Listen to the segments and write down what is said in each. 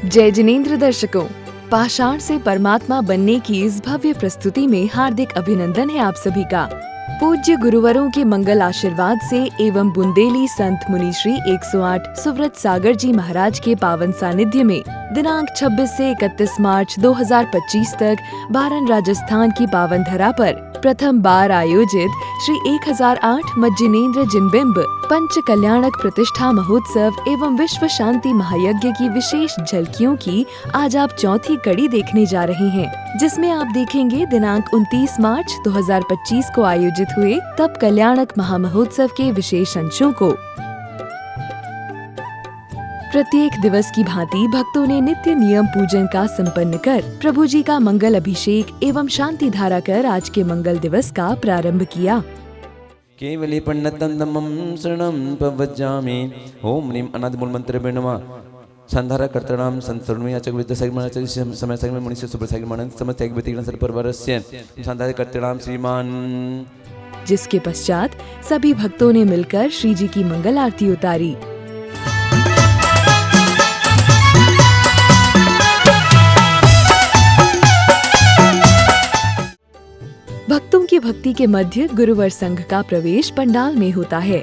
जय जिनेंद्र दर्शकों, पाषाण से परमात्मा बनने की इस भव्य प्रस्तुति में हार्दिक अभिनंदन है आप सभी का। पूज्य गुरुवरों के मंगल आशीर्वाद से एवं बुंदेली संत मुनि श्री 108 सुव्रत सागर जी महाराज के पावन सानिध्य में दिनांक 26 से 31 मार्च 2025 तक बारन राजस्थान की पावन धरा पर प्रथम बार आयोजित श्री 1008 मज्जिनेन्द्र जिनबिंब पंच कल्याणक प्रतिष्ठा महोत्सव एवं विश्व शांति महायज्ञ की विशेष झलकियों की आज आप चौथी कड़ी देखने जा रहे हैं, जिसमें आप देखेंगे दिनांक 29 मार्च 2025 को आयोजित हुए तप कल्याणक महामहोत्सव के विशेष अंशों को। प्रत्येक दिवस की भांति भक्तों ने नित्य नियम पूजन का संपन्न कर प्रभु जी का मंगल अभिषेक एवं शांति धारा कर आज के मंगल दिवस का प्रारंभ किया। केवली पंडितं धम्मं शरणं प्रव्रजामि। ओम ह्रीं अनादिमूल मंत्रेभ्यो नमः। संधारा कर्तृणां संतर्णुयाचक विद्यासागरमानचक समयसागर मुनिस्य सुप्रसागरमानंद समस्त एक व्यक्तिगण सर्वरस्य संधारा कर्तृणां श्रीमान। जिसके पश्चात सभी भक्तों ने मिलकर श्री जी की मंगल आरती उतारी। भक्तों की भक्ति के मध्य गुरुवर संघ का प्रवेश पंडाल में होता है,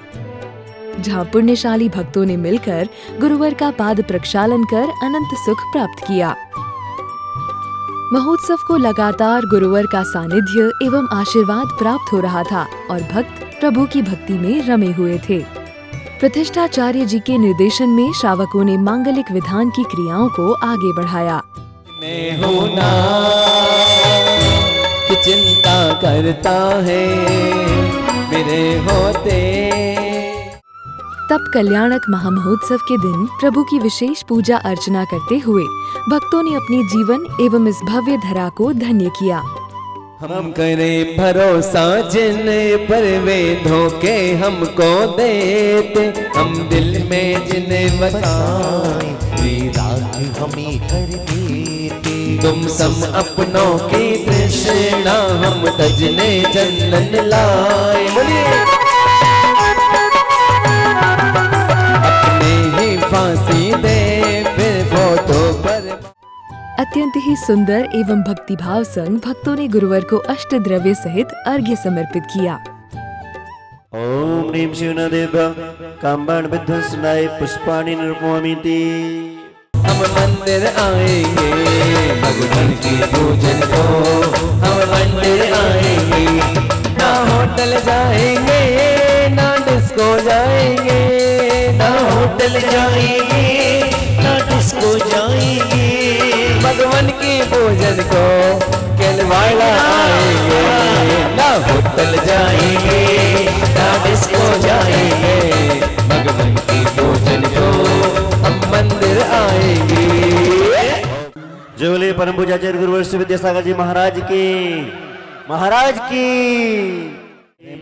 जहां पुण्यशाली भक्तों ने मिलकर गुरुवर का पाद प्रक्षालन कर अनंत सुख प्राप्त किया। महोत्सव को लगातार गुरुवर का सानिध्य एवं आशीर्वाद प्राप्त हो रहा था और भक्त प्रभु की भक्ति में रमे हुए थे। प्रतिष्ठाचार्य जी के निर्देशन में श्रावकों ने मांगलिक विधान की क्रियाओं को आगे बढ़ाया। मैं हूँ ना कि चिंता करता है मेरे होते। तप कल्याणक महामहोत्सव के दिन प्रभु की विशेष पूजा अर्चना करते हुए भक्तों ने अपने जीवन एवं इस भव्य धरा को धन्य किया। हम करें भरोसा जिन पर वे धोखे हमको देते, हम दिल में जिन्हें बसाए वे राख हमें कर देते। तुम सम अपनों की तृष्णा हम तजने जन्नत लाए। बोलिए अपने ही फांसी दे फिर फोटो पर। अत्यंत ही सुंदर एवं भक्तिभाव संग भक्तों ने गुरुवर को अष्ट द्रव्य सहित अर्घ्य समर्पित किया। ओम ह्रीं शिवनादेव काम्बाण विध्वंसनाय पुष्पाणि निर्मोमीति। हम मंदिर आएंगे भगवान की पूजन को, हम मंदिर आएंगे, ना होटल जाएंगे ना डिस्को जाएंगे, ना होटल जाएंगे ना डिस्को जाएंगे। भगवान की पूजन को केलवाड़ा आएंगे, ना होटल जाएंगे ना डिस्को जाएंगे। भगवान की पूजन को हम मंदिर आएंगे। जय बोले परम पूज्याचार्य गुरुवर श्री विद्यासागर जी महाराज की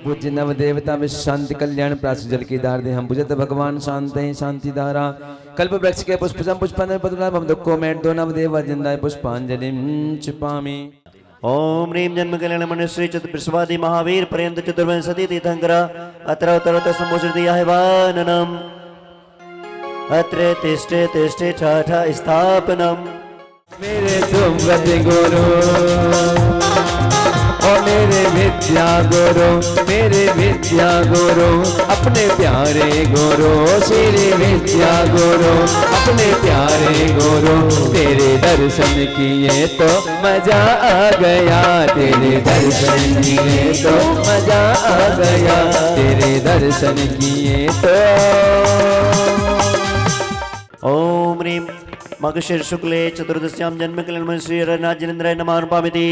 पूज्य नव देवता में शांति कल्याण प्रास जल की धार दे। हम पूजत भगवान शांत हैं शांति धारा। कल्प वृक्ष के पुष्पम पुष्पांजलि पदुलाभ हम दुखो मेट दो नव देव जिंदाय पुष्पांजलि क्षिपामि। ओम ह्रीं जन्म कल्याण मनुश्री चतुर्विश्वादि महावीर पर्यंत चतुर्विंशति तीर्थंकर अत्र उत्तरोत्तर सम्मोचति आह्वाननम्। अत्र तिष्ठे तिष्ठे ठाठा स्थापनम्। मेरे सुव्रत गुरु ओ मेरे विद्या गुरु, मेरे विद्या गुरु, अपने प्यारे गुरु श्री विद्या गुरु, अपने प्यारे गुरु। तेरे दर्शन किए तो मजा आ गया, तेरे दर्शन किए तो मजा आ गया, तेरे दर्शन किए तो। ओम ह्रीं मगशिर शुक्ले चतुर्दश्यां जन्म कल्याण श्री रघुनाथ जिनेन्द्राय नमः अर्पयामि।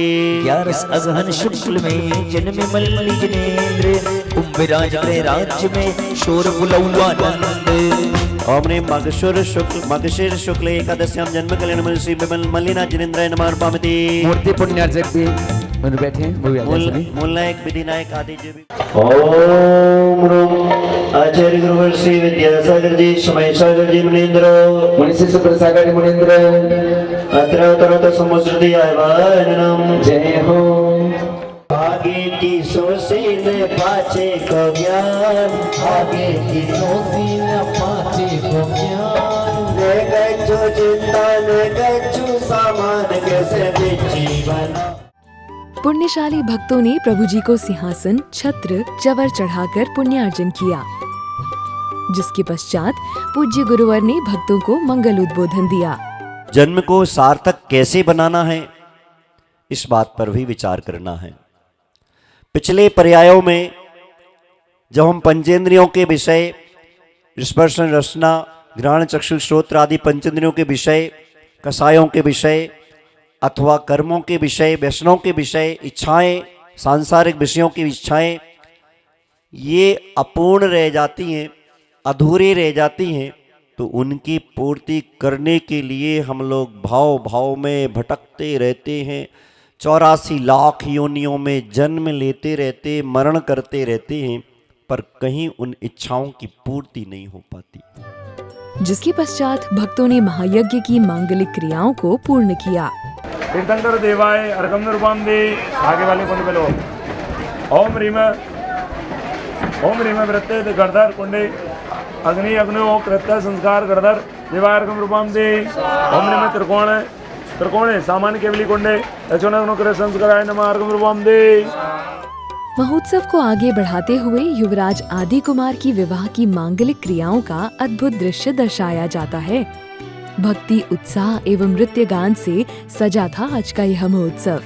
11 अगहन शुक्ल में जन्मे मल्ली जिनेन्द्र, कुंभराज के राज्य में शोर बुलौआ नंद। ओम ह्रीं मगशिर शुक्ल एकादश्यां जन्म कल्याण श्री मल्लीनाथ जिनेन्द्राय नमः अर्पयामि। मूर्ति पुण्यार्चक भी मन बैठे मूल नायक विधि नायक आदि जो भी। ओम आचार्य गुरुवर श्री विद्यासागर जी समय सागर जी मुनीन्द्र मुनिश्री सुप्रसागर जी मुनीन्द्र अत्र उत्तरोत्तर सम्मोचति आह्वाननम्। जय हो। आगे की सोचीन पाछे को ज्ञान, आगे की सोचीन पाछे को ज्ञान। वे गए गच्छो चिंता न गच्छो सामान कैसे जीवन। पुण्यशाली भक्तों ने प्रभु जी को सिंहासन, छत्र, चवर चढ़ाकर पुण्यार्जन किया, जिसके पश्चात पूज्य गुरुवर ने भक्तों को मंगल उद्बोधन दिया। जन्म को सार्थक कैसे बनाना है, इस बात पर भी विचार करना है। पिछले पर्यायों में जब हम पंचेंद्रियों के विषय, स्पर्श रसना, घ्राण चक्षु श्रोत्र आदि पंचेंद्रियों के विषय, कसायों के विषय अथवा कर्मों के विषय, व्यसनों के विषय, इच्छाएं, सांसारिक विषयों की इच्छाएं ये अपूर्ण रह जाती हैं, अधूरी रह जाती हैं, तो उनकी पूर्ति करने के लिए हम लोग भाव भाव में भटकते रहते हैं। 84 लाख योनियों में जन्म लेते रहते, मरण करते रहते हैं, पर कहीं उन इच्छाओं की पूर्ति नहीं हो पाती। जिसके पश्चात भक्तों ने महायज्ञ की मांगलिक क्रियाओं को पूर्ण किया। तीर्थंकर देवाय अर्घम निरूपम दे, आगे वाले कुंड पे लो। ओम रीम वृत्ते गणधर कुंडे अग्नि अग्नो कृत्य संस्कार गणधर देवाय अर्घम निरूपम दे। ओम रीम त्रिकोणे सामान्य केवली कुंडे दक्षिण कृत संस्काराय नमः अर्घम निरूपम दे। महोत्सव को आगे बढ़ाते हुए युवराज आदि कुमार की विवाह की मांगलिक क्रियाओं का अद्भुत दृश्य दर्शाया जाता है। भक्ति, उत्साह एवं नृत्य गान से सजा था आज का यह महोत्सव।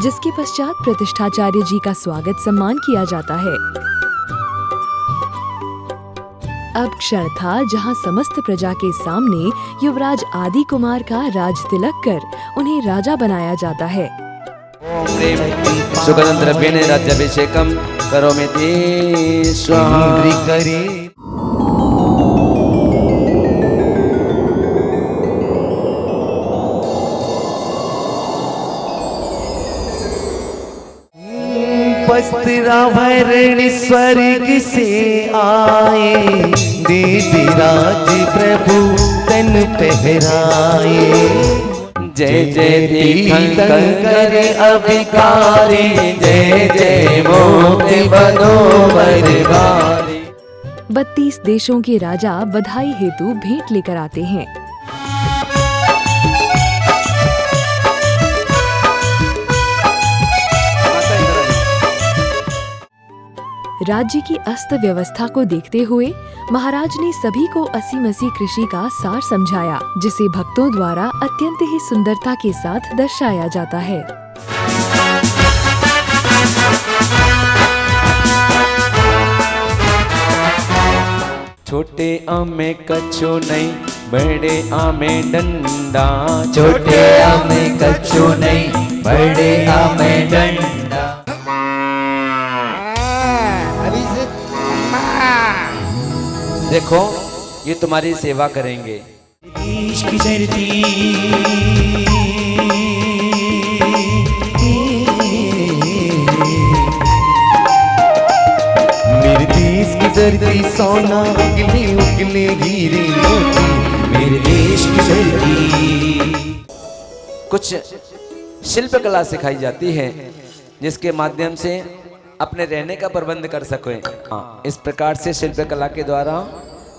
जिसके पश्चात प्रतिष्ठाचार्य जी का स्वागत सम्मान किया जाता है। अब क्षण था जहां समस्त प्रजा के सामने युवराज आदि कुमार का राज तिलक कर उन्हें राजा बनाया जाता है। सुगंध द्रव्येण राज्याभिषेकं करोमीति स्वाहा। वस्त्रा भरण स्वर्ग से आए, देवराज प्रभु तन पहराए। जय जय तीर्थंकर अभिकारी, जय जय मोक्ष बदोबर बारी। 32 देशों के राजा बधाई हेतु भेंट लेकर आते हैं। राज्य की अस्त व्यवस्था को देखते हुए महाराज ने सभी को असी मसी कृषि का सार समझाया, जिसे भक्तों द्वारा अत्यंत ही सुंदरता के साथ दर्शाया जाता है। छोटे आमे कच्छो नहीं, बड़े आमे डंडा। छोटे आमे कच्छो नहीं, बड़े आमे डंडा। देखो ये तुम्हारी सेवा करेंगे। देश की धरती मेरे देश की धरती सोना उगले उगले हीरे मोती, मेरे देश की धरती। कुछ शिल्प कला सिखाई जाती है जिसके माध्यम से अपने रहने का प्रबंध कर सके। इस प्रकार से शिल्प कला के द्वारा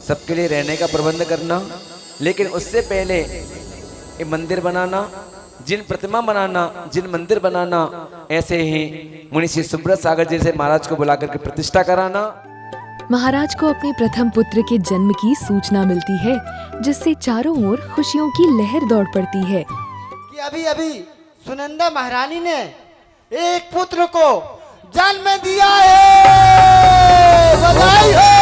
सबके लिए रहने का प्रबंध करना, लेकिन उससे पहले ये मंदिर बनाना, जिन प्रतिमा बनाना, जिन मंदिर बनाना, ऐसे ही मुनि श्री सुब्रत सागर जी से महाराज को बुला करके प्रतिष्ठा कराना। महाराज को अपने प्रथम पुत्र के जन्म की सूचना मिलती है, जिससे चारों ओर खुशियों की लहर दौड़ पड़ती है कि अभी अभी सुनंदा महारानी ने एक पुत्र को जन्म दिया है। बधाई हो।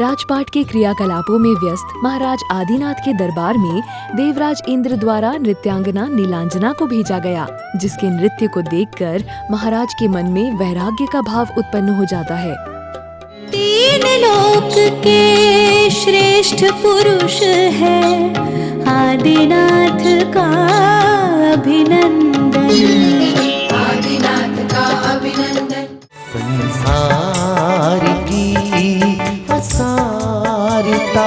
राजपाट के क्रियाकलापों में व्यस्त महाराज आदिनाथ के दरबार में देवराज इंद्र द्वारा नृत्यांगना नीलांजना को भेजा गया, जिसके नृत्य को देखकर महाराज के मन में वैराग्य का भाव उत्पन्न हो जाता है। तीन लोक के श्रेष्ठ पुरुष है आदिनाथ का अभिनंदन, आदिनाथ का अभिनंदन। संसार की असारता,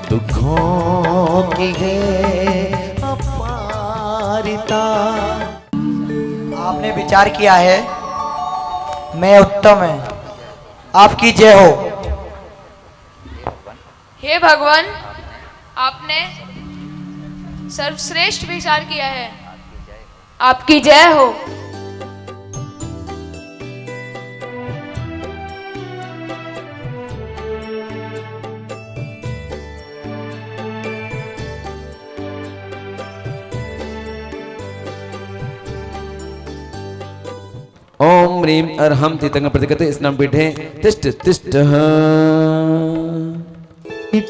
दुखों की है अपारता। आपने विचार किया है मैं उत्तम है, आपकी जय हो। हे भगवान, आपने सर्वश्रेष्ठ विचार किया है, आपकी जय हो। ओम ह्रीं अर्हं तीतंग प्रतिगते स्नान पीठे तिष्ठ तिष्ठ।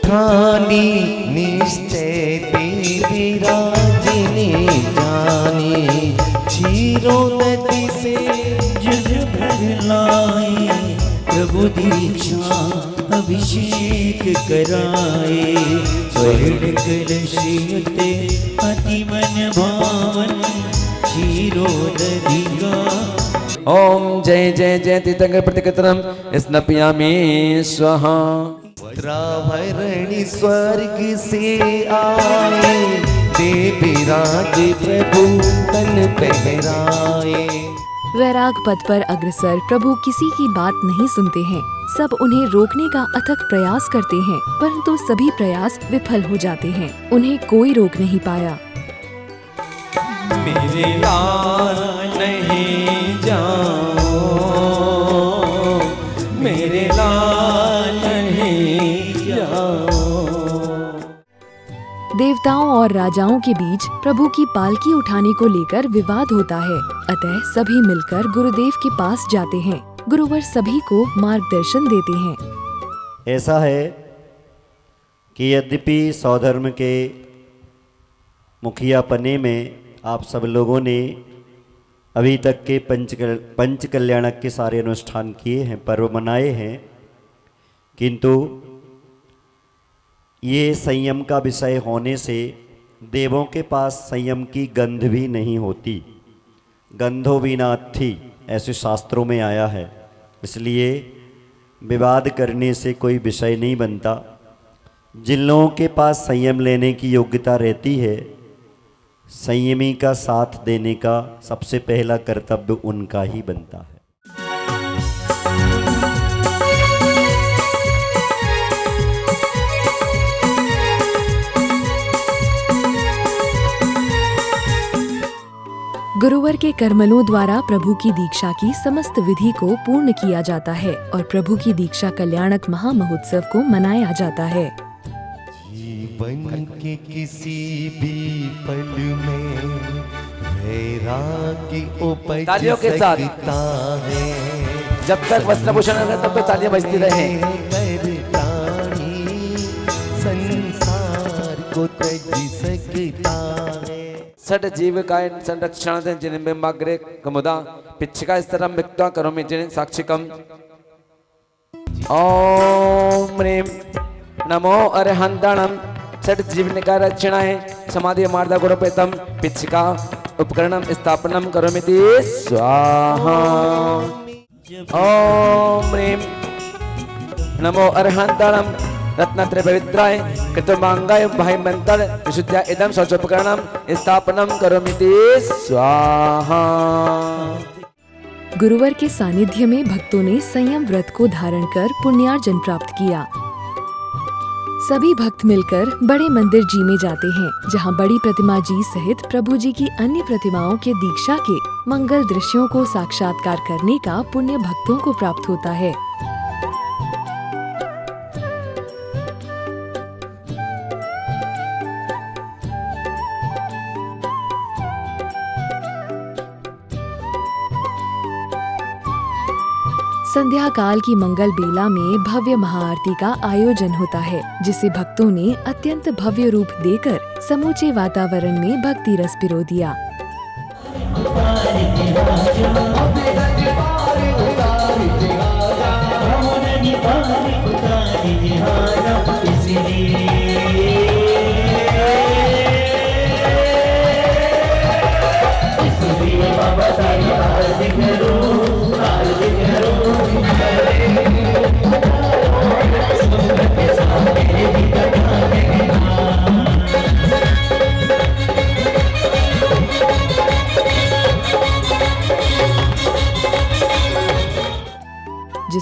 ठानी निश्चय तेरी राजिनी जानी, क्षीरों नदी से जग भर लाई, प्रभु दीक्षा अभिषेक कराए, स्वर्ण कलशियते अति मन भावन, क्षीरों नदी का। ओम जय जय जय तीतंग प्रतिगतरम स्नपयामि स्वाहा। वस्त्राभरणी स्वर्ग से आए, देवीराज प्रभु तन पहराए। वैराग पथ पर अग्रसर प्रभु किसी की बात नहीं सुनते हैं। सब उन्हें रोकने का अथक प्रयास करते हैं, परंतु सभी प्रयास विफल हो जाते हैं। उन्हें कोई रोक नहीं पाया। मेरे लाल नहीं जाओ, मेरे लाल नहीं जाओ। देवताओं और राजाओं के बीच प्रभु की पालकी उठाने को लेकर विवाद होता है। अतः सभी मिलकर गुरुदेव के पास जाते हैं। गुरुवर सभी को मार्गदर्शन देते हैं। ऐसा है कि यद्यपि सौधर्म के मुखिया पने में आप सब लोगों ने अभी तक के पंच कल्याणक के सारे अनुष्ठान किए हैं, पर्व मनाए हैं, किंतु ये संयम का विषय होने से देवों के पास संयम की गंध भी नहीं होती। गंधो विनाथी ऐसे शास्त्रों में आया है। इसलिए विवाद करने से कोई विषय नहीं बनता। जिन लोगों के पास संयम लेने की योग्यता रहती है, संयमी का साथ देने का सबसे पहला कर्तव्य उनका ही बनता है। गुरुवर के कर्मलों द्वारा प्रभु की दीक्षा की समस्त विधि को पूर्ण किया जाता है और प्रभु की दीक्षा कल्याणक महामहोत्सव को मनाया जाता है। जीवन के किसी भी पल में वैराग्य उपज तालियों के साथ। सकता है, जब तक वस्त्रभूषण है तब तक तालियां बजती रहें। प्राणी संसार को तज सकता है। षट जीविकाय संरक्षण जिन्बिम्बाग्रे कमुदा पिच्छिका स्तरम विक्त्वा करोमि जिन साक्षिकम। ओम ह्रीं नमो अरहंतणम। षट जीवनिका रक्षणाय समाधि मार्दा गुरुपेतम पिच्छिका उपकरणम स्थापनम करोमिति स्वाहा। ओम ह्रीं नमो अरहंतणम रत्नत्रय पवित्राय कृतमांगाय भाईमंतल विशुद्ध्या इदं शौचोपकरणम स्थापनम करोमिति स्वाहा। गुरुवर के सानिध्य में भक्तों ने संयम व्रत को धारण कर पुण्यार्जन प्राप्त किया। सभी भक्त मिलकर बड़े मंदिर जी में जाते हैं, जहां बड़ी प्रतिमा जी सहित प्रभु जी की अन्य प्रतिमाओं के दीक्षा के मंगल दृश्यों को साक्षात्कार करने का पुण्य भक्तों को प्राप्त होता है। संध्या काल की मंगल बेला में भव्य महाआरती का आयोजन होता है, जिसे भक्तों ने अत्यंत भव्य रूप देकर समूचे वातावरण में भक्ति रस पिरो दिया।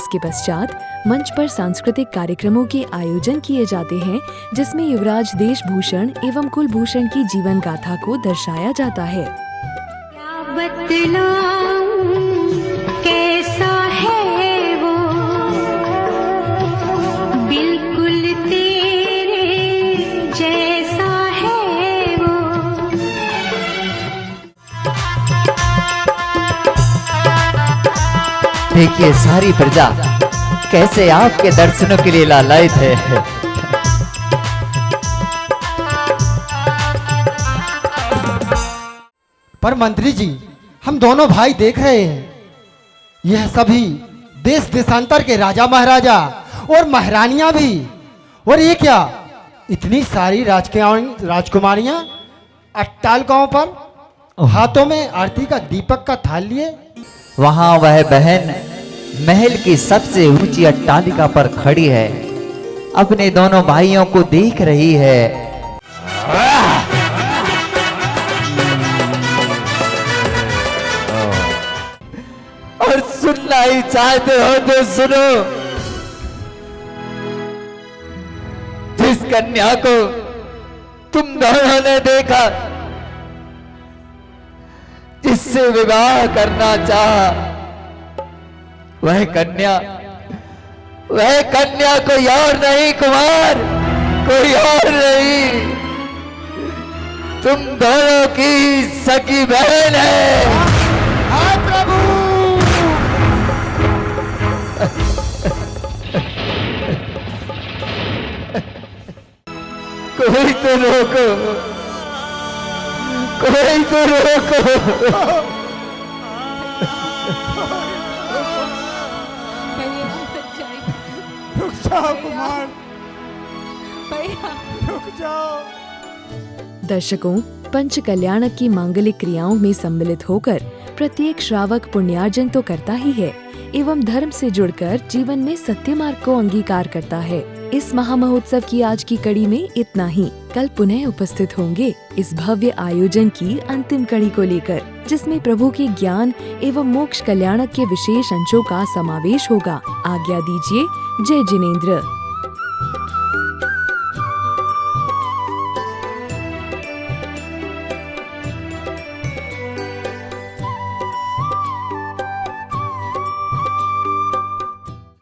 इसके पश्चात मंच पर सांस्कृतिक कार्यक्रमों के आयोजन किए जाते हैं, जिसमें युवराज देशभूषण एवं कुलभूषण की जीवन गाथा को दर्शाया जाता है। क्या बतलाऊं कैसा है वो, बिल्कुल तेरे जैसा है वो। देखिए सारी प्रजा कैसे आपके दर्शनों के लिए लालायित है। पर मंत्री जी, हम दोनों भाई देख रहे हैं, यह सभी देश देशांतर के राजा महाराजा और महारानियां भी, और ये क्या इतनी सारी राजकुमारियां अट्टालिकाओं पर हाथों में आरती का दीपक का थाल लिए। वहां वह बहन महल की सबसे ऊंची अट्टालिका पर खड़ी है, अपने दोनों भाइयों को देख रही है। और सुनना ही चाहते हो तो सुनो, जिस कन्या को तुम दोनों ने देखा, जिससे विवाह करना चाहा, वह कन्या कोई और नहीं कुमार, कोई और नहीं, तुम दोनों की सगी बहन है। हाय प्रभु! कोई तो रोको, कोई तो रोको। रुक जाओ कुमार, रुक जाओ। दर्शकों, पंच कल्याणक की मांगलिक क्रियाओं में सम्मिलित होकर प्रत्येक श्रावक पुण्यार्जन तो करता ही है एवं धर्म से जुड़कर जीवन में सत्य मार्ग को अंगीकार करता है। इस महामहोत्सव की आज की कड़ी में इतना ही। कल पुनः उपस्थित होंगे इस भव्य आयोजन की अंतिम कड़ी को लेकर, जिसमें प्रभु के ज्ञान एवं मोक्ष कल्याणक के विशेष अंशों का समावेश होगा। आज्ञा दीजिए। जय जिनेंद्र।